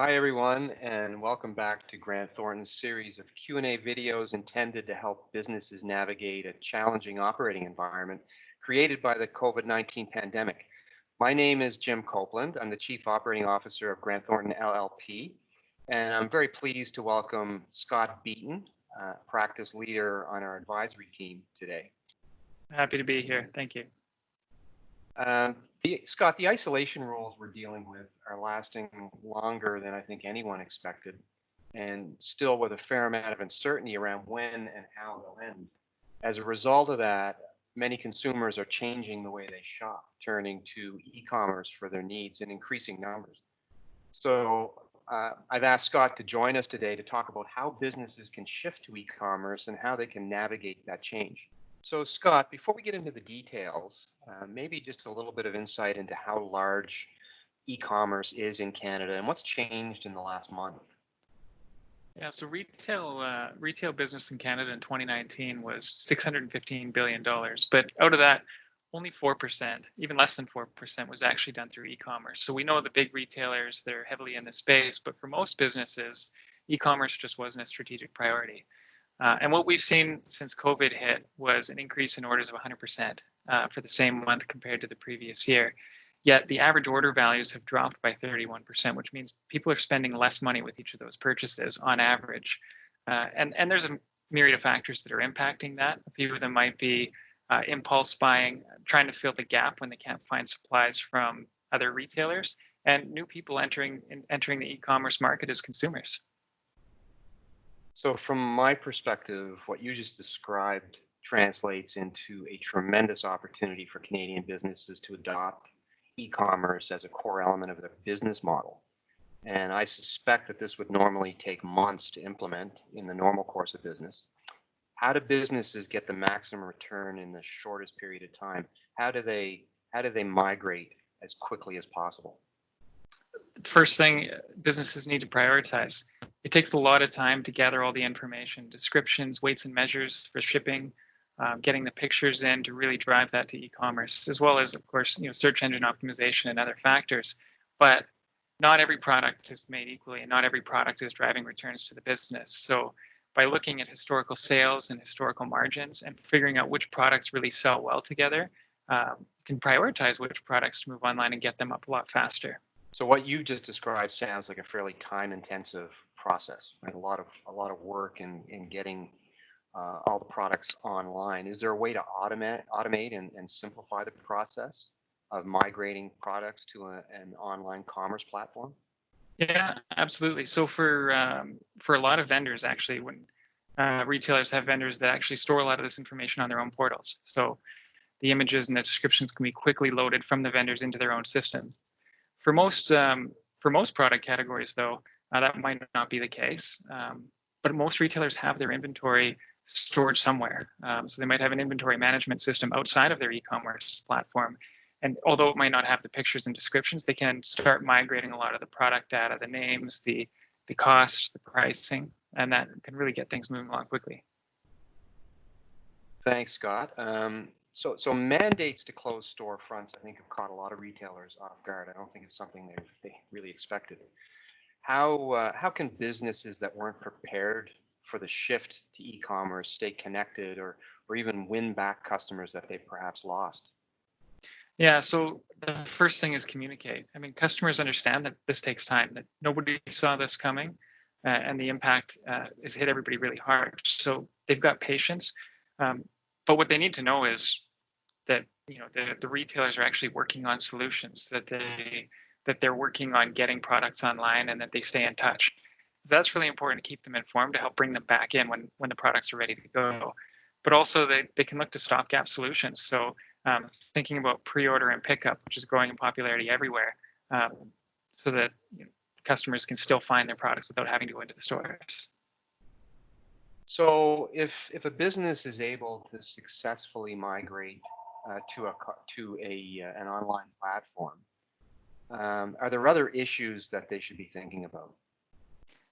Hi, everyone, and welcome back to Grant Thornton's series of Q&A videos intended to help businesses navigate a challenging operating environment created by the COVID-19 pandemic. My name is Jim Copeland. I'm the Chief Operating Officer of Grant Thornton LLP, and I'm very pleased to welcome Scott Beaton, practice leader on our advisory team today. Happy to be here. Thank you. Scott, the isolation rules we're dealing with are lasting longer than I think anyone expected, and still with a fair amount of uncertainty around when and how they'll end. As a result of that, many consumers are changing the way they shop, turning to e-commerce for their needs in increasing numbers. So I've asked Scott to join us today to talk about how businesses can shift to e-commerce and how they can navigate that change. So Scott, before we get into the details, maybe just a little bit of insight into how large e-commerce is in Canada and what's changed in the last month. Yeah, so retail business in Canada in 2019 was $615 billion, but out of that, only 4%, even less than 4%, was actually done through e-commerce. So we know the big retailers, they're heavily in the space, but for most businesses, e-commerce just wasn't a strategic priority. And what we've seen since COVID hit was an increase in orders of 100% for the same month compared to the previous year. Yet the average order values have dropped by 31%, which means people are spending less money with each of those purchases on average. And there's a myriad of factors that are impacting that. A few of them might be impulse buying, trying to fill the gap when they can't find supplies from other retailers, and new people entering the e-commerce market as consumers. So from my perspective, what you just described translates into a tremendous opportunity for Canadian businesses to adopt e-commerce as a core element of their business model. And I suspect that this would normally take months to implement in the normal course of business. How do businesses get the maximum return in the shortest period of time? How do they migrate as quickly as possible? First thing, businesses need to prioritize. It takes a lot of time to gather all the information, descriptions, weights and measures for shipping, getting the pictures in to really drive that to e-commerce, as well as, of course, search engine optimization and other factors. But not every product is made equally, and not every product is driving returns to the business. So by looking at historical sales and historical margins and figuring out which products really sell well together, you can prioritize which products to move online and get them up a lot faster. So what you just described sounds like a fairly time-intensive process, right? A lot of work in getting all the products online. Is there a way to automate and simplify the process of migrating products to an online commerce platform? Yeah, absolutely. So for a lot of vendors, actually, when retailers have vendors that actually store a lot of this information on their own portals, so the images and the descriptions can be quickly loaded from the vendors into their own systems. For most product categories, though, that might not be the case. But most retailers have their inventory stored somewhere. So they might have an inventory management system outside of their e-commerce platform. And although it might not have the pictures and descriptions, they can start migrating a lot of the product data, the names, the costs, the pricing, and that can really get things moving along quickly. Thanks, Scott. So mandates to close storefronts, I think, have caught a lot of retailers off guard. I don't think it's something they really expected. How can businesses that weren't prepared for the shift to e-commerce stay connected or even win back customers that they perhaps lost? Yeah, so the first thing is communicate. I mean, customers understand that this takes time, that nobody saw this coming, and the impact has hit everybody really hard. So they've got patience. But what they need to know is that the retailers are actually working on solutions, that they're working on getting products online, and that they stay in touch. So that's really important to keep them informed, to help bring them back in when the products are ready to go. But also they can look to stopgap solutions. So thinking about pre-order and pickup, which is growing in popularity everywhere, so that customers can still find their products without having to go into the stores. So if a business is able to successfully migrate to an online platform, are there other issues that they should be thinking about?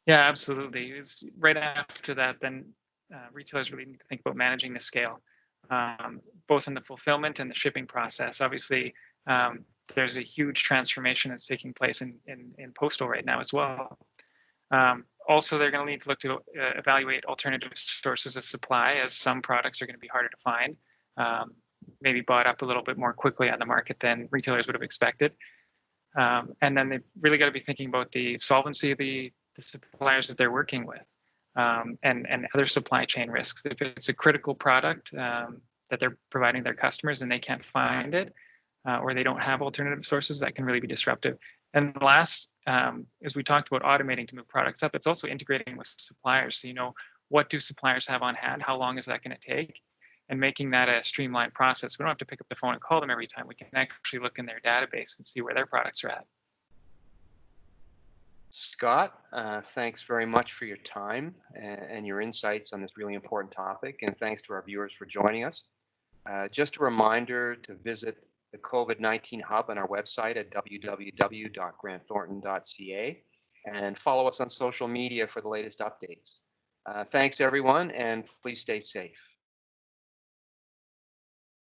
Yeah, absolutely. It's right after that, then retailers really need to think about managing the scale, both in the fulfillment and the shipping process. Obviously, there's a huge transformation that's taking place in postal right now as well. Also, they're going to need to look to evaluate alternative sources of supply, as some products are going to be harder to find, maybe bought up a little bit more quickly on the market than retailers would have expected. And then they've really got to be thinking about the solvency of the suppliers that they're working with, and other supply chain risks. If it's a critical product that they're providing their customers and they can't find it, or they don't have alternative sources, that can really be disruptive. And last, as we talked about automating to move products up, it's also integrating with suppliers. So, you know, what do suppliers have on hand? How long is that going to take? And making that a streamlined process. We don't have to pick up the phone and call them every time. We can actually look in their database and see where their products are at. Scott, thanks very much for your time and your insights on this really important topic. And thanks to our viewers for joining us. Just a reminder to visit the COVID-19 Hub on our website at www.grantthornton.ca and follow us on social media for the latest updates. Thanks, everyone, and please stay safe.